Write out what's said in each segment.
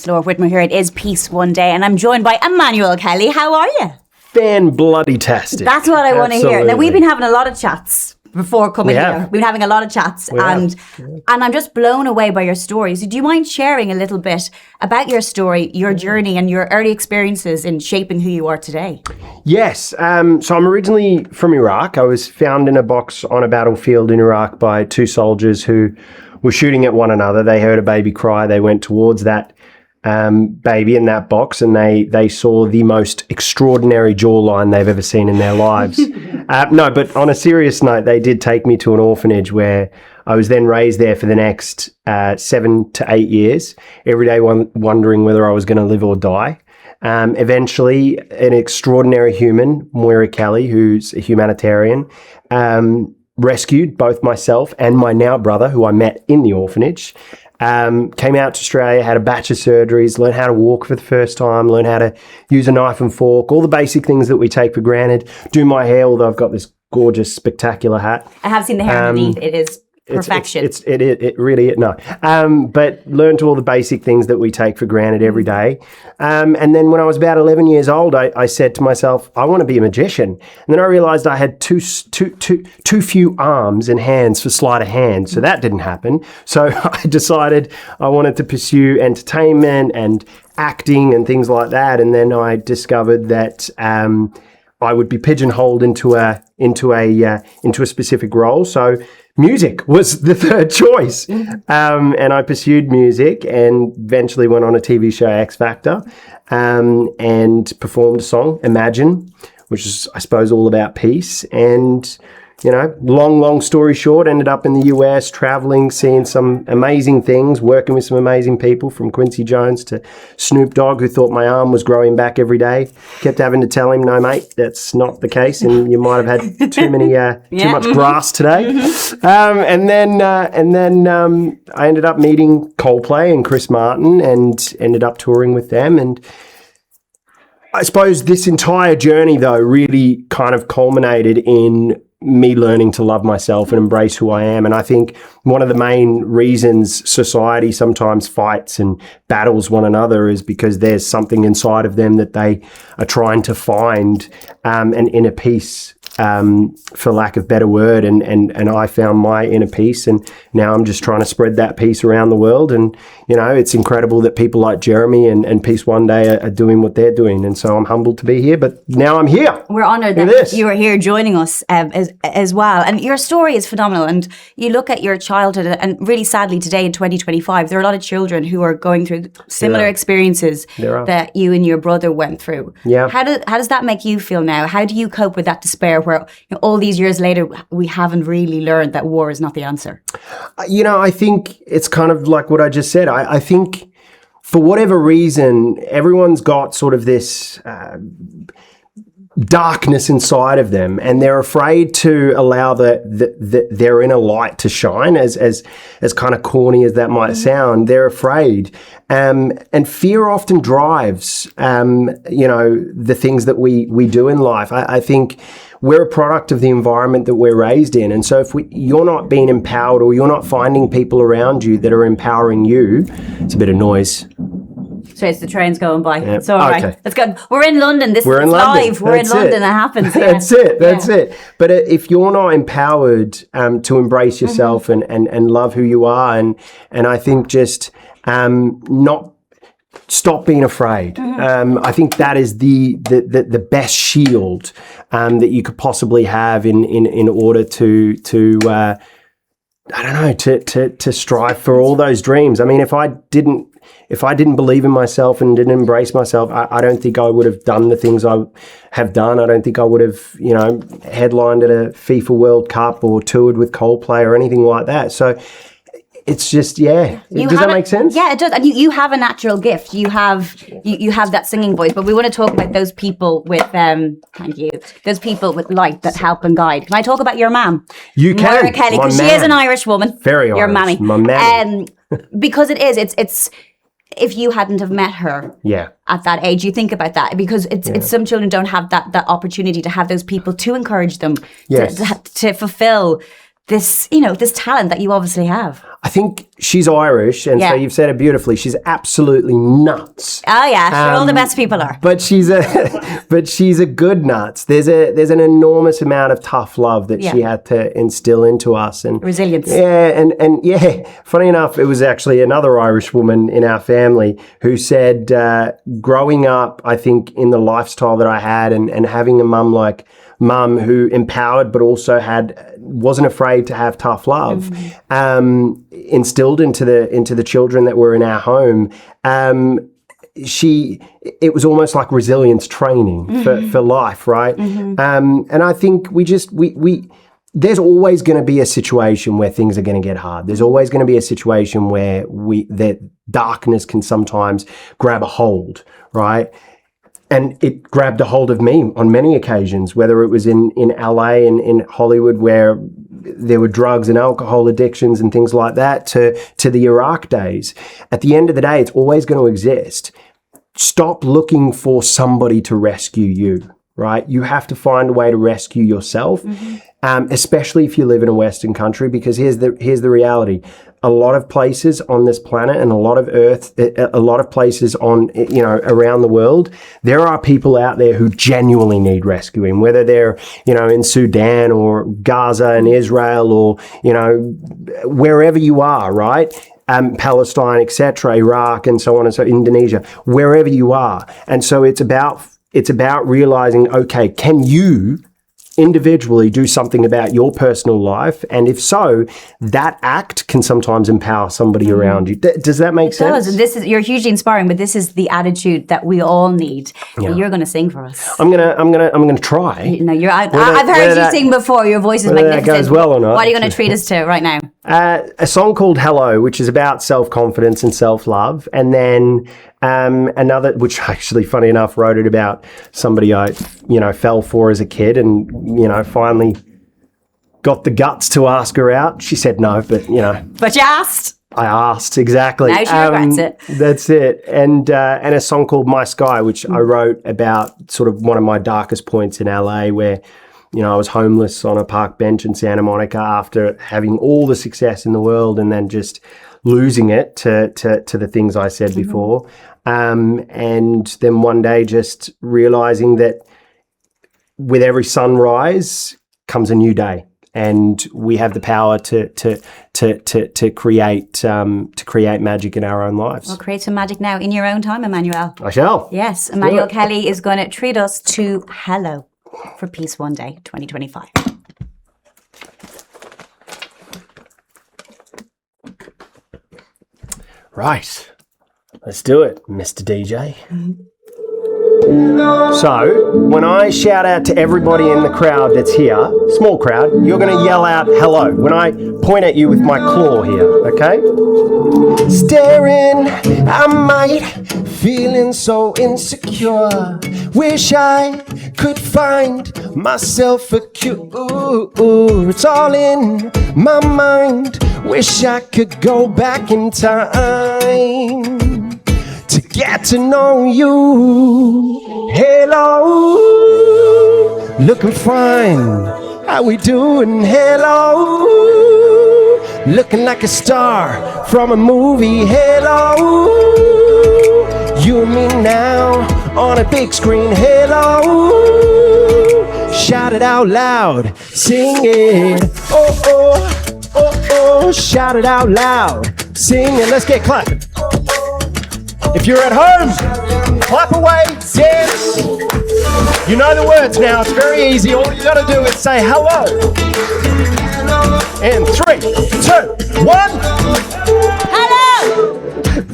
floor with me here. It is Peace One Day, and I'm joined by Emmanuel Kelly. How are you? Fan-bloody-tastic. That's what I want to hear. Now, we've been having a lot of chats before coming here. We've been having a lot of chats, and I'm just blown away by your stories. Do you mind sharing a little bit about your story, your journey, and your early experiences in shaping who you are today? Yes. So I'm originally from Iraq. I was found in a box on a battlefield in Iraq by two soldiers who were shooting at one another. They heard a baby cry. They went towards that baby in that box, and they saw the most extraordinary jawline they've ever seen in their lives. No, but on a serious note, they did take me to an orphanage where I was then raised there for the next 7 to 8 years, every day wondering whether I was going to live or die. Eventually, an extraordinary human, Moira Kelly, who's a humanitarian, rescued both myself and my now brother, who I met in the orphanage. Came out to Australia, had a batch of surgeries, learned how to walk for the first time, learned how to use a knife and fork, all the basic things that we take for granted. Do my hair, although I've got this gorgeous, spectacular hat. I have seen the hair underneath. It is perfection. It really, no. But learned all the basic things that we take for granted every day. And then when I was about 11 years old, I said to myself, I want to be a magician. And then I realized I had too few arms and hands for sleight of hand. So that didn't happen. So I decided I wanted to pursue entertainment and acting and things like that. And then I discovered that I would be pigeonholed into a specific role. So music was the third choice. And I pursued music and eventually went on a TV show, X Factor, and performed a song, Imagine, which is, I suppose, all about peace. And, you know, long story short, ended up in the US, traveling, seeing some amazing things, working with some amazing people, from Quincy Jones to Snoop Dogg, who thought my arm was growing back every day. Kept having to tell him, no, mate, that's not the case, and you might have had too much grass today. And then I ended up meeting Coldplay and Chris Martin, and ended up touring with them. And I suppose this entire journey, though, really kind of culminated in me learning to love myself and embrace who I am. And I think one of the main reasons society sometimes fights and battles one another is because there's something inside of them that they are trying to find an inner peace, for lack of better word. And I found my inner peace, and now I'm just trying to spread that peace around the world. And, you know, it's incredible that people like Jeremy and Peace One Day are doing what they're doing. And so I'm humbled to be here, but now I'm here. We're honoured that you are here joining us as well. And your story is phenomenal. And you look at your childhood, and really sadly today in 2025, there are a lot of children who are going through similar experiences that you and your brother went through. Yeah. How does that make you feel now? How do you cope with that despair where, you know, all these years later, we haven't really learned that war is not the answer? You know, I think it's kind of like what I just said. I think for whatever reason, everyone's got sort of this darkness inside of them, and they're afraid to allow their inner light to shine, as kind of corny as that might sound. They're afraid. And fear often drives, you know, the things that we do in life. I think we're a product of the environment that we're raised in. And so if you're not being empowered, or you're not finding people around you that are empowering you, it's a bit of noise. So it's the trains going by. Yeah. It's all right. Okay. Let's go. We're in London. We're in London. Live. We're in London. It happens. Yeah. That's it. But if you're not empowered to embrace yourself and love who you are, and I think just not stop being afraid. I think that is the best shield that you could possibly have in order to I don't know, to strive for all those dreams. I mean, if I didn't believe in myself and didn't embrace myself, I don't think I would have done the things I have done. I don't think I would have, you know, headlined at a FIFA World Cup or toured with Coldplay or anything like that. So it's just, does that make sense? Yeah, it does. And you have a natural gift. You have that singing voice. But we want to talk about those people with, thank you, those people with light that help and guide. Can I talk about your mum? You can. Moira Kelly, because she is an Irish woman. Very Irish. Your mammy. My mammy. Because it's if you hadn't have met her at that age, you think about that, because it's some children don't have that opportunity to have those people to encourage them, to fulfill this talent that you obviously have? I think she's Irish, and so you've said it beautifully. She's absolutely nuts. Oh yeah, sure, all the best people are. But she's a good nuts. There's an enormous amount of tough love that she had to instill into us, and resilience. Yeah, and funny enough, it was actually another Irish woman in our family who said, growing up, I think in the lifestyle that I had, and having a mum who empowered but also wasn't afraid to have tough love, instilled into the children that were in our home. It was almost like resilience training for life, right? And I think we there's always going to be a situation where things are going to get hard. There's always going to be a situation where that darkness can sometimes grab a hold, right? And it grabbed a hold of me on many occasions, whether it was in LA and in Hollywood, where there were drugs and alcohol addictions and things like that, to the Iraq days. At the end of the day, it's always going to exist. Stop looking for somebody to rescue you, right? You have to find a way to rescue yourself, especially if you live in a Western country, because here's the reality. A lot of places on this planet and a lot of places around the world, there are people out there who genuinely need rescuing, whether they're, in Sudan or Gaza and Israel or, wherever you are, right? Palestine, etc., Iraq, and so on and so, Indonesia, wherever you are. And so it's about realizing, okay, can you individually do something about your personal life? And if so, that act can sometimes empower somebody around you. Does that make sense? It does. And you're hugely inspiring, but this is the attitude that we all need. Yeah. You're going to sing for us. I'm gonna try. No, I've heard you sing before. Your voice is magnificent. That goes well or not. What are you going to treat us to right now? A song called Hello, which is about self-confidence and self-love. And then another, which actually, funny enough, wrote it about somebody I, fell for as a kid and, finally got the guts to ask her out. She said no, but, But you asked. I asked, exactly. Now she regrets it. That's it. And a song called My Sky, which I wrote about sort of one of my darkest points in LA, where I was homeless on a park bench in Santa Monica after having all the success in the world and then just losing it to the things I said before. And then one day just realizing that with every sunrise comes a new day. And we have the power to create magic in our own lives. Well, create some magic now in your own time, Emmanuel. I shall. Yes, Emmanuel Kelly is going to treat us to Hello for Peace One Day 2025. Right. Let's do it, Mr. DJ. So, when I shout out to everybody in the crowd that's here, small crowd, you're going to yell out hello when I point at you with my claw here, okay? Staring at my feeling so insecure. Wish I could find myself a cure. It's all in my mind. Wish I could go back in time to get to know you. Hello, looking fine. How we doing? Hello, looking like a star from a movie. Hello, you and me now on a big screen. Hello, shout it out loud, sing it. Oh, oh, oh, oh, shout it out loud, sing it. Let's get clapping. If you're at home, clap away, dance. You know the words now, it's very easy. All you gotta do is say hello. And 3, 2, 1. Hello!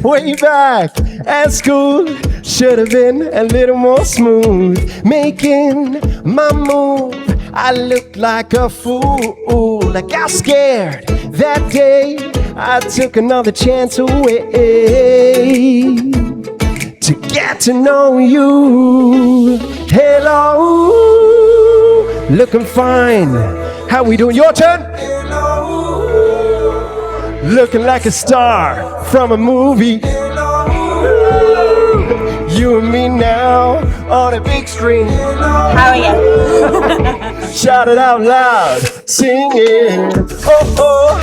Way back at school, should have been a little more smooth. Making my move, I looked like a fool. I got scared that day, I took another chance away to get to know you. Hello, looking fine. How we doing? Your turn. Looking like a star from a movie. You and me now on a big screen. How are you? Shout it out loud, sing it. Oh, oh,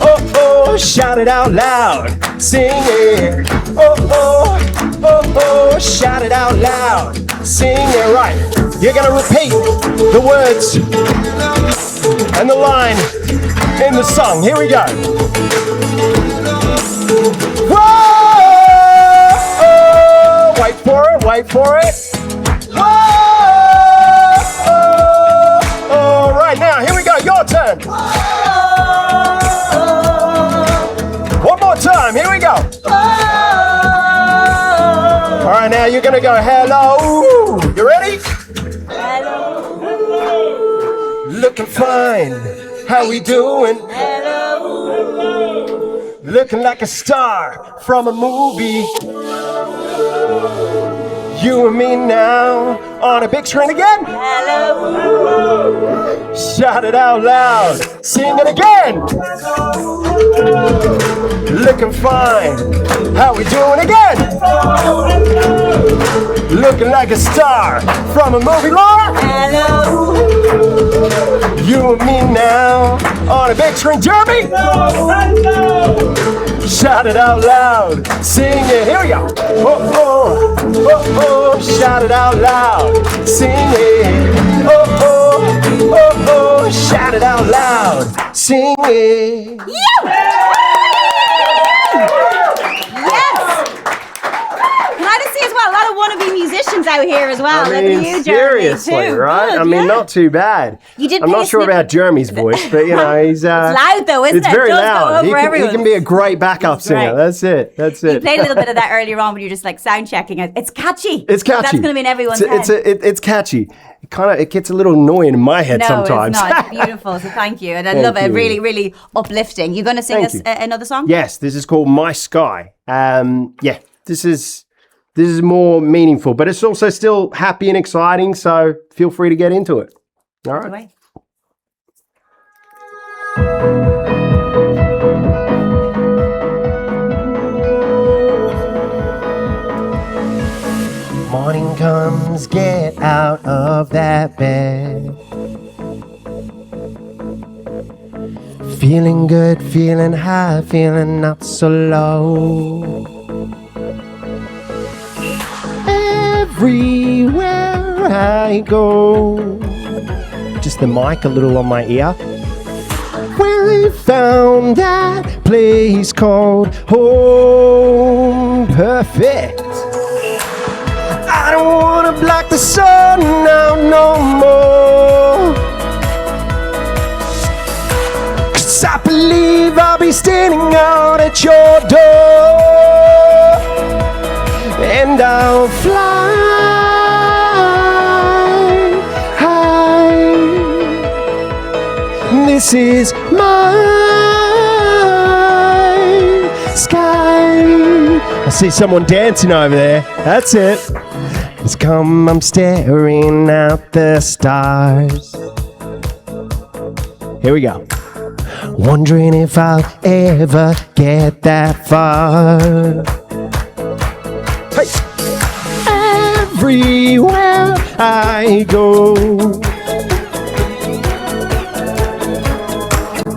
oh, oh, shout it out loud, sing it. Oh, oh, oh, oh, shout it out loud, sing it. Right, you're gonna repeat the words and the line in the song. Here we go. Whoa, wait for it, wait for it. Whoa, right now, here we go, your turn. One more time, here we go. All right, now you're gonna go hello. You ready? Hello. Looking fine. How we doing? Hello. Looking like a star from a movie. You and me now on a big screen again. Hello. Shout it out loud. Sing it again. Looking fine. How we doing again? Looking like a star from a movie, Laura. Hello. You and me now on a big screen, Jeremy. Shout it out loud. Sing it. Here we go. Oh, oh, oh, oh. Shout it out loud. Sing it. Oh, oh, oh, oh. Shout it out loud. Sing it. A lot of wannabe musicians out here as well. I mean, look at you, Jeremy, seriously, too. right? Good, I mean, not too bad. I'm not sure about Jeremy's voice, but you know, he's it's loud though, isn't it? It's very it does loud. Go over He can be a great backup singer. That's it. That's it. You played a little bit of that earlier on when you're just like sound checking it. It's catchy. It's catchy. That's going to be in everyone's head. It's catchy. It gets a little annoying in my head sometimes. No, it's not. It's beautiful. So thank you, and I love it. Really, really uplifting. You're going to sing us another song? Yes, this is called My Sky. Yeah, this is more meaningful, but it's also still happy and exciting, so feel free to get into it. All right. Morning comes, get out of that bed. Feeling good, feeling high, feeling not so low. Everywhere I go, just the mic a little on my ear. Well, I found that place called home. Perfect. I don't wanna block the sun out no more, 'cause I believe I'll be standing out at your door. And I'll fly high. This is my sky. I see someone dancing over there. That's it. It's come, I'm staring at the stars. Here we go. Wondering if I'll ever get that far. Hey. Everywhere I go,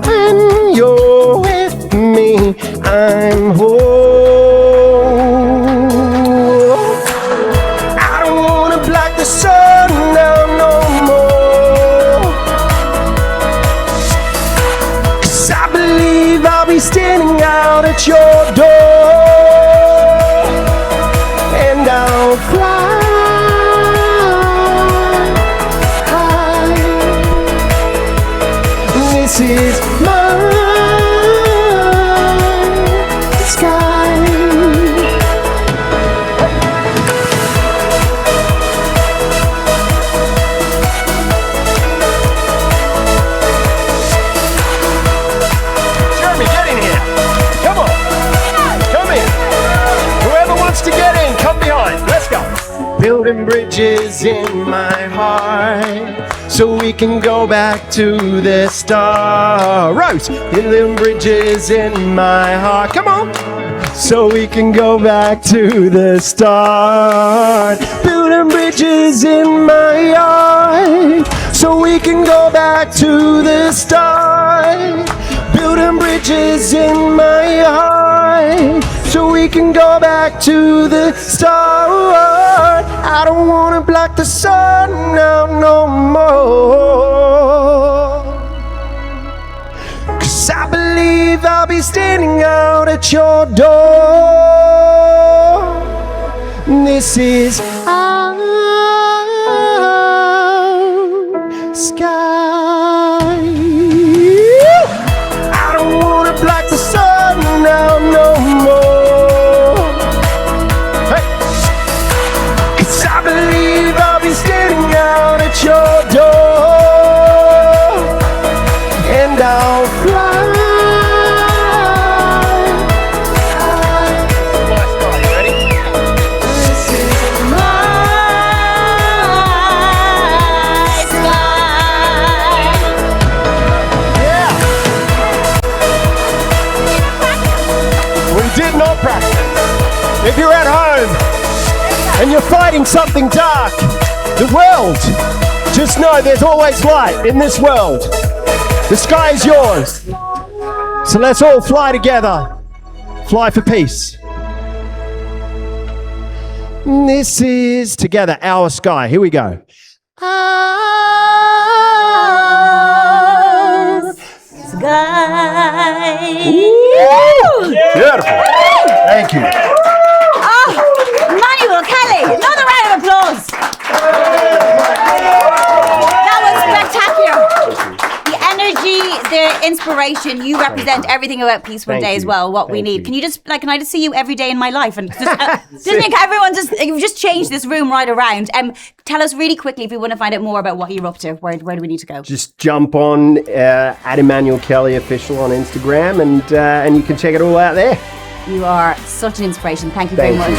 when you're with me, I'm home. I don't wanna block the sun out no more, 'cause I believe I'll be standing out at your door. And I'll fly high. This is my sky. Jeremy, get in here. Come on. Come in. Whoever wants to get in, come behind. Let's go. Building bridges in my heart so we can go back to the start. Rose, building bridges in my heart. Come on. so we can go back to the start. Building bridges in my yard, so we can go back to the start. Building bridges in my heart, so we can go back to the start. I don't wanna block the sun now no more, 'cause I believe I'll be standing out at your door. This is our sky. I don't wanna block the sun now no more, hey. 'Cause I believe I'll be standing out at your door, and I'll fly. Did not practice. If you're at home and you're fighting something dark, the world, just know there's always light in this world. The sky is yours. So let's all fly together. Fly for peace. This is together our sky. Here we go. Our sky. Beautiful. Thank you. Oh, Emmanuel, Kelly, another round of applause. That was spectacular. The energy, the inspiration, you represent everything about Peace One Day as well, what we need. Can you just, can I just see you every day in my life? And just make everyone you've just changed this room right around. Tell us really quickly if we want to find out more about what you're up to. Where do we need to go? Just jump on at Emmanuel Kelly Official on Instagram, and you can check it all out there. You are such an inspiration. Thank you very much.